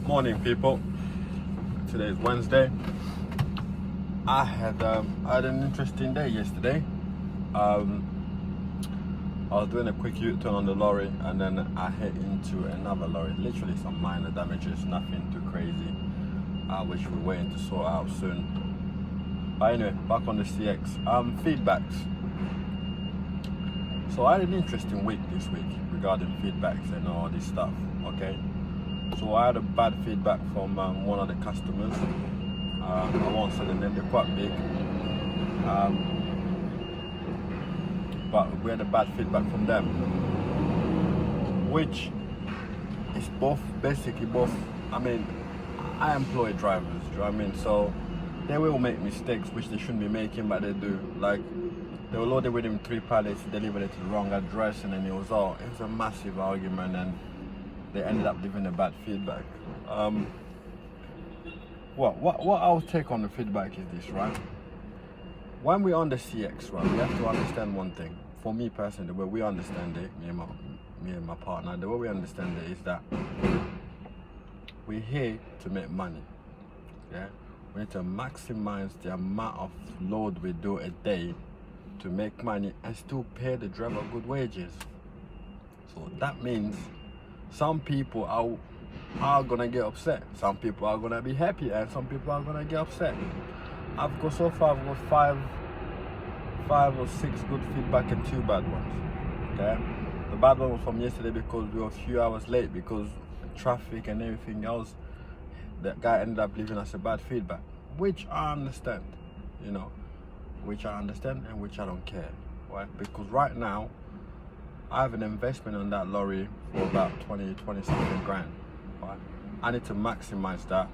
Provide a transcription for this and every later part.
Morning, people. Today is Wednesday. I had an interesting day yesterday. I was doing a quick U-turn on the lorry, and then I hit into another lorry. Literally some minor damages, nothing too crazy, which we're waiting to sort out soon. But anyway, back on the CX. Feedbacks. So I had an interesting week this week regarding feedbacks and all this stuff. Okay. So I had a bad feedback from one of the customers. I won't say the name, they're quite big. But we had a bad feedback from them, which is basically both, I employ drivers, do you know what I mean? So they will make mistakes which they shouldn't be making, but they do. Like, they were loaded with him 3 pallets, delivered it to the wrong address, and then it was a massive argument, and they ended up giving a bad feedback. What I'll take on the feedback is this, right? When we're on the CX, right, we have to understand one thing. For me personally, the way we understand it, me and my partner, the way we understand it is that we're here to make money. Yeah, we need to maximize the amount of load we do a day to make money and still pay the driver good wages. So that means some people are gonna get upset. Some people are gonna be happy, and some people are gonna get upset. So far I've got five or six good feedback and 2 bad ones. Okay, the bad one was from yesterday because we were a few hours late because traffic and everything else. That guy ended up leaving us a bad feedback, which I understand, which I understand and which I don't care. Right? Because right now I have an investment on that lorry for about 20 something grand. Right? I need to maximize that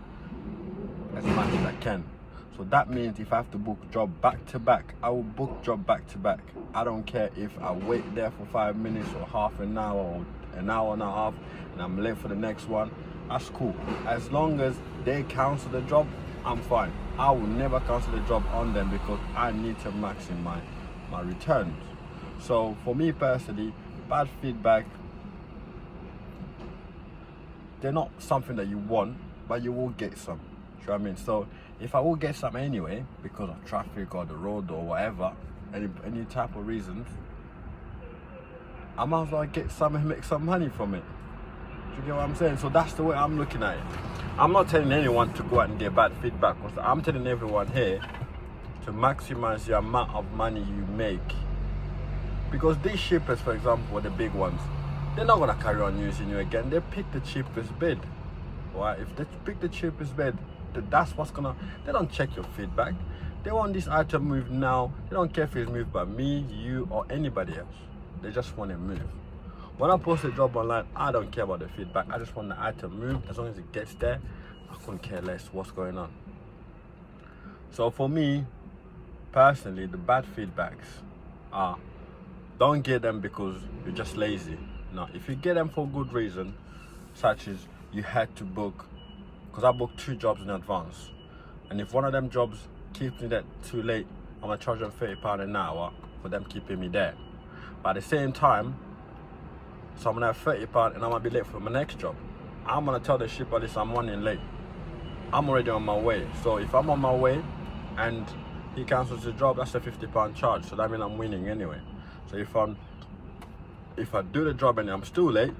as much as I can. So that means if I have to book job back to back, I will book job back to back. I don't care if I wait there for 5 minutes or half an hour or an hour and a half and I'm late for the next one. That's cool. As long as they cancel the job, I'm fine. I will never cancel the job on them because I need to maximize my returns. So for me personally, bad feedback, they're not something that you want, but you will get some. You know what I mean? So if I will get some anyway, because of traffic or the road or whatever, any type of reasons, I might as well get some and make some money from it. Do you get what I'm saying? So that's the way I'm looking at it. I'm not telling anyone to go out and get bad feedback. I'm telling everyone here to maximize the amount of money you make. Because these shippers, for example, the big ones, they're not going to carry on using you again. They pick the cheapest bid. Right? If they pick the cheapest bid, that's what's going to... They don't check your feedback. They want this item moved now. They don't care if it's moved by me, you, or anybody else. They just want it moved. When I post a job online, I don't care about the feedback. I just want the item moved. As long as it gets there, I couldn't care less what's going on. So for me, personally, the bad feedbacks are... Don't get them because you're just lazy. No, if you get them for good reason, such as you had to book, because I booked 2 jobs in advance, and if one of them jobs keeps me there too late, I'm gonna charge them £30 an hour for them keeping me there. But at the same time, so I'm gonna have £30 and I'm gonna be late for my next job. I'm gonna tell the shipper this, I'm running late. I'm already on my way. So if I'm on my way and he cancels the job, that's a £50 charge. So that means I'm winning anyway. So if I do the job and I'm still late,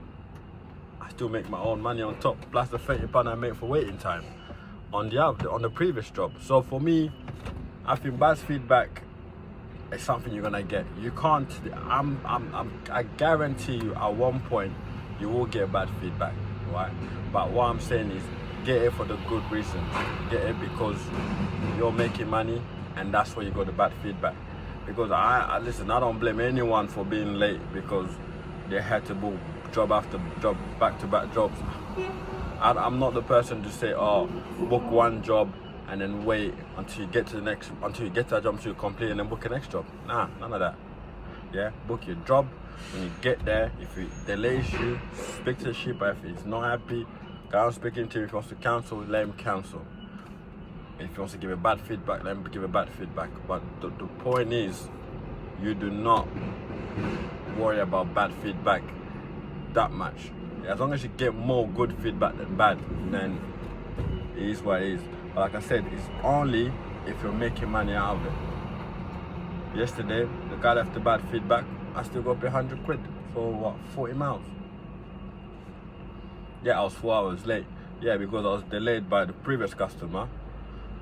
I still make my own money on top, plus the £30 I make for waiting time on the previous job. So for me, I think bad feedback is something you're gonna get. You can't. I guarantee you, at one point, you will get bad feedback, right? But what I'm saying is, get it for the good reason. Get it because you're making money, and that's where you got the bad feedback. Because I listen, I don't blame anyone for being late because they had to book job after job, back-to-back jobs. I'm not the person to say, book one job and then wait until you get to that job until you complete and then book the next job. Nah, none of that. Yeah, book your job. When you get there, if it delays you, speak to the shipper. If he's not happy, go on speaking to him. If he wants to cancel, let him cancel. If he wants to give a bad feedback, let him give a bad feedback. But the point is, you do not worry about bad feedback that much. As long as you get more good feedback than bad, then it is what it is. But like I said, it's only if you're making money out of it. Yesterday, the guy left the bad feedback. I still got paid 100 quid for what, 40 miles. Yeah, I was 4 hours late. Yeah, because I was delayed by the previous customer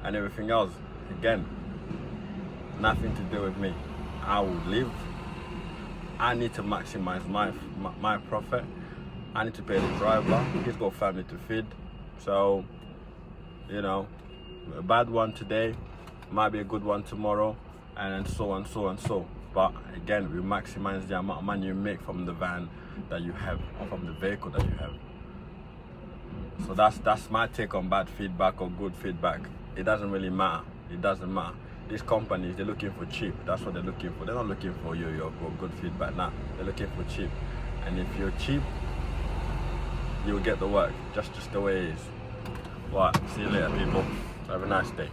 and everything else. Again, nothing to do with me. I will leave. I need to maximize my profit. I need to pay the driver. He's got family to feed. So, you know, a bad one today might be a good one tomorrow, and so on, so on, so. But again, we maximize the amount of money you make from the van that you have, or from the vehicle that you have. So that's my take on bad feedback or good feedback. It doesn't really matter. It doesn't matter. These companies, they're looking for cheap. That's what they're looking for. They're not looking for your good feedback. Nah, they're looking for cheap. And if you're cheap, you'll get the work. Just the way it is. Well, see you later, people. Have a nice day.